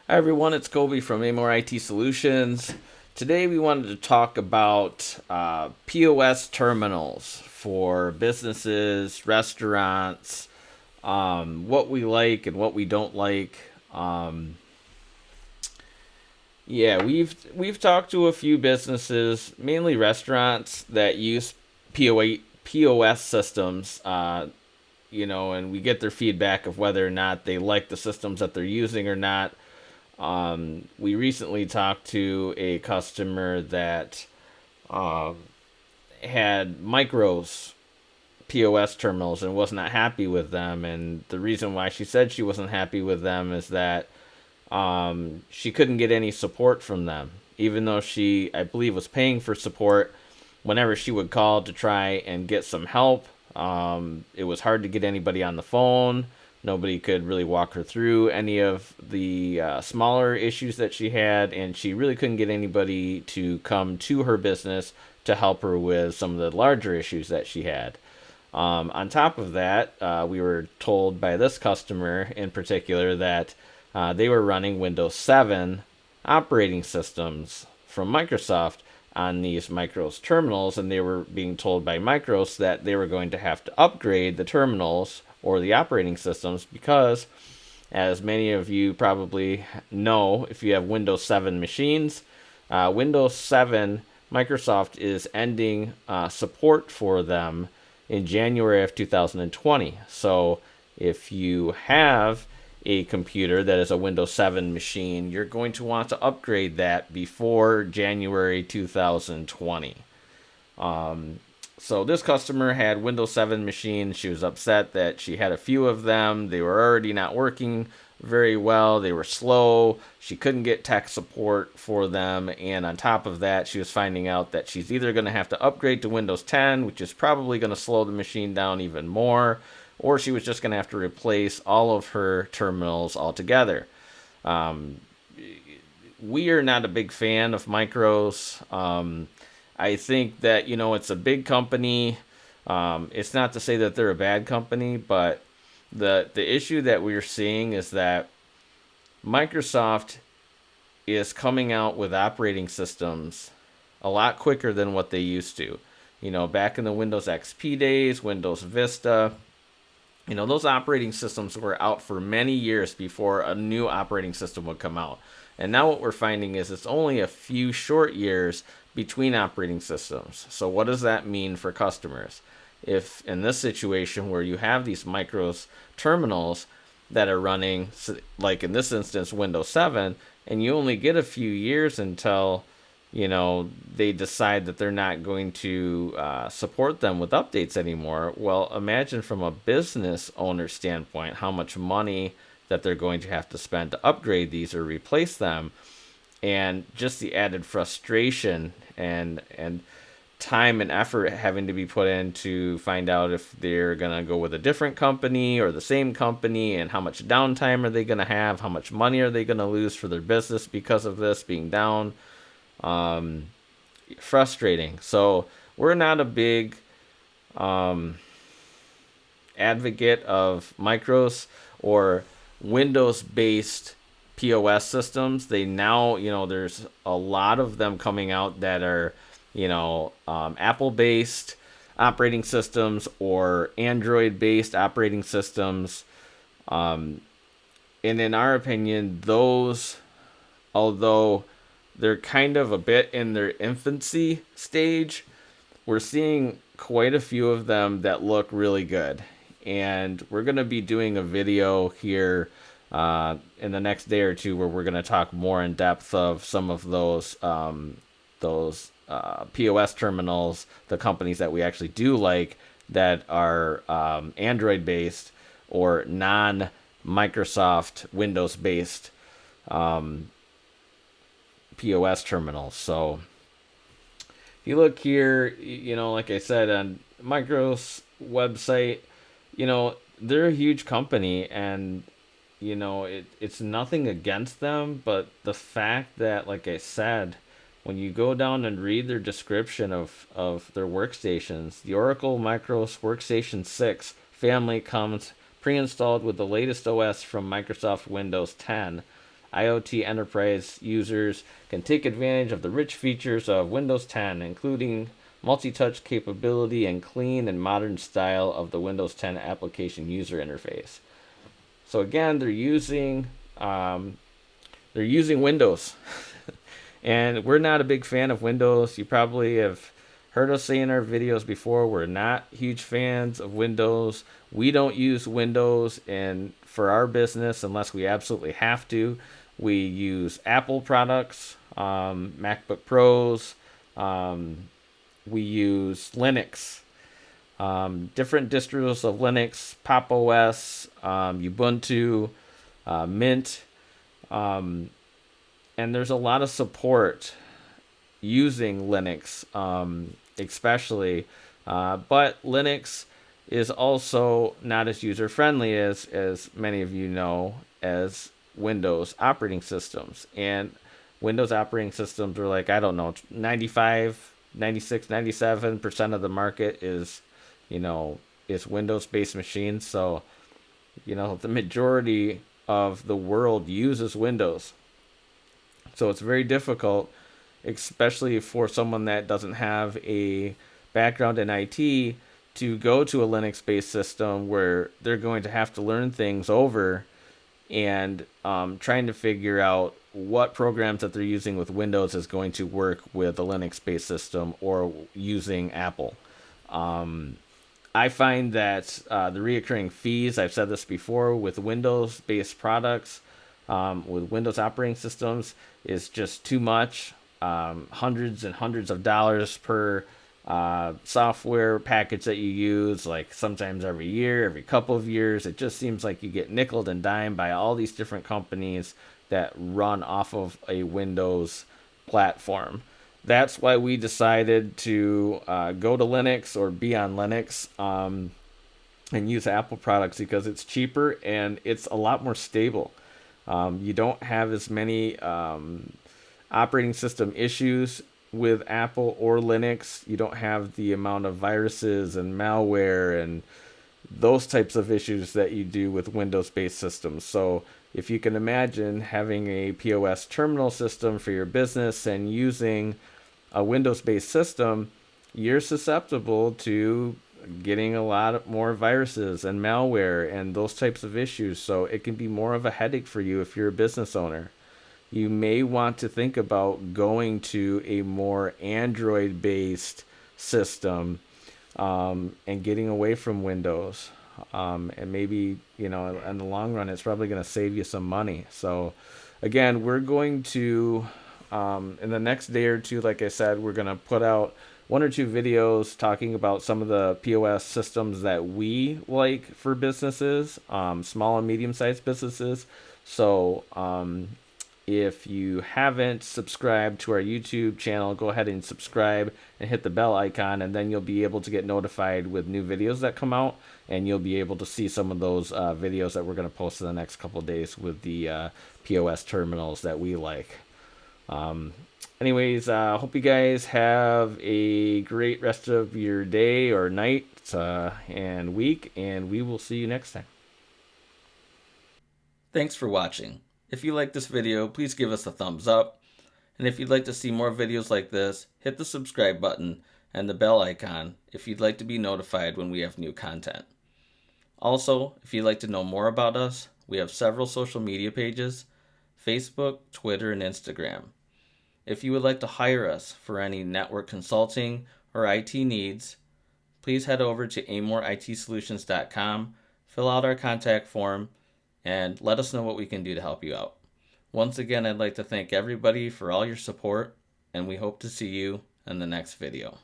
Hi everyone, it's Kobi from Amor IT Solutions. Today we wanted to talk about POS terminals for businesses, restaurants, what we like and what we don't like. Um, we've talked to a few businesses, mainly restaurants that use POS systems. And we get their feedback of whether or not they like the systems that they're using or not. We recently talked to a customer that um, had micros POS terminals and was not happy with them. And the reason why she said she wasn't happy with them is that she couldn't get any support from them, even though she, I believe, was paying for support. Whenever she would call to try and get some help, it was hard to get anybody on the phone. Nobody could really walk her through any of the smaller issues that she had, and she really couldn't get anybody to come to her business to help her with some of the larger issues that she had. On top of that, we were told by this customer in particular that they were running Windows 7 operating systems from Microsoft on these Micros terminals, and they were being told by Micros that they were going to have to upgrade the terminals or the operating systems because, as many of you probably know, if you have Windows 7 machines, Windows 7, Microsoft is ending support for them in January of 2020. So if you have a computer that is a Windows 7 machine, you're going to want to upgrade that before January 2020. So this customer had Windows 7 machines. She was upset that she had a few of them. They were already not working very well. They were slow. She couldn't get tech support for them. And on top of that, she was finding out that she's either going to have to upgrade to Windows 10, which is probably going to slow the machine down even more, or she was just going to have to replace all of her terminals altogether. Um, we are not a big fan of micros. I think that it's a big company. It's not to say that they're a bad company, but the issue that we're seeing is that Microsoft is coming out with operating systems a lot quicker than what they used to. Back in the Windows XP days, Windows Vista, those operating systems were out for many years before a new operating system would come out. And now what we're finding is it's only a few short years between operating systems. So what does that mean for customers? If in this situation where you have these micros terminals that are running, like in this instance, Windows 7, and you only get a few years until they decide that they're not going to support them with updates anymore. Well, imagine from a business owner standpoint how much money that they're going to have to spend to upgrade these or replace them, and just the added frustration and time and effort having to be put in to find out if they're going to go with a different company or the same company, and how much downtime are they going to have, how much money are they going to lose for their business because of this being down. um, Frustrating. So we're not a big um, advocate of micros or Windows based POS systems. They now, there's a lot of them coming out that are, Apple based operating systems or Android based operating systems. Um, and in our opinion, those, although they're kind of a bit in their infancy stage, we're seeing quite a few of them that look really good. And we're going to be doing a video here in the next day or two where we're going to talk more in depth of some of those POS terminals, the companies that we actually do like that are Android based or non Microsoft Windows based um, POS terminals. So if you look here, like I said, on Micro's website, they're a huge company, and it's nothing against them, but the fact that, like I said, when you go down and read their description of their workstations, the Oracle Micros Workstation 6 family comes pre-installed with the latest OS from Microsoft Windows 10 IoT enterprise users can take advantage of the rich features of Windows 10, including multi-touch capability and clean and modern style of the Windows 10 application user interface. So again, they're using Windows, and we're not a big fan of Windows. You probably have heard us say in our videos before, we're not huge fans of Windows. We don't use Windows and for our business unless we absolutely have to. We use Apple products, MacBook Pros. We use Linux, different distros of Linux, Pop OS, Ubuntu, Mint, and there's a lot of support using Linux, especially. But Linux is also not as user friendly as many of you know as Windows operating systems. And Windows operating systems are like, I don't know, 95, 96, 97% of the market is, is Windows based machines. So, the majority of the world uses Windows. So it's very difficult, especially for someone that doesn't have a background in IT, to go to a Linux based system where they're going to have to learn things over and trying to figure out what programs that they're using with Windows is going to work with a Linux based system or using Apple. I find that the reoccurring fees, I've said this before, with Windows based products, with Windows operating systems, is just too much. Hundreds and hundreds of dollars per software package that you use, like sometimes every year, every couple of years. It just seems like you get nickeled and dimed by all these different companies that run off of a Windows platform. That's why we decided to go to Linux or be on Linux, and use Apple products because it's cheaper and it's a lot more stable. You don't have as many operating system issues with Apple or Linux. You don't have the amount of viruses and malware and those types of issues that you do with Windows-based systems. So if you can imagine having a POS terminal system for your business and using a Windows-based system, you're susceptible to getting a lot more viruses and malware and those types of issues. So it can be more of a headache for you if you're a business owner. You may want to think about going to a more Android-based system, and getting away from Windows. And maybe, in the long run, it's probably going to save you some money. So again, we're going to, in the next day or two, like I said, we're going to put out one or two videos talking about some of the POS systems that we like for businesses, small and medium-sized businesses. So if you haven't subscribed to our YouTube channel, go ahead and subscribe and hit the bell icon, and then you'll be able to get notified with new videos that come out, and you'll be able to see some of those videos that we're going to post in the next couple of days with the POS terminals that we like. Anyways, hope you guys have a great rest of your day or night and week, and we will see you next time. Thanks for watching. If you like this video, please give us a thumbs up. And if you'd like to see more videos like this, hit the subscribe button and the bell icon if you'd like to be notified when we have new content. Also, if you'd like to know more about us, we have several social media pages: Facebook, Twitter, and Instagram. If you would like to hire us for any network consulting or IT needs, please head over to AmorITSolutions.com, fill out our contact form, and let us know what we can do to help you out. Once again, I'd like to thank everybody for all your support, and we hope to see you in the next video.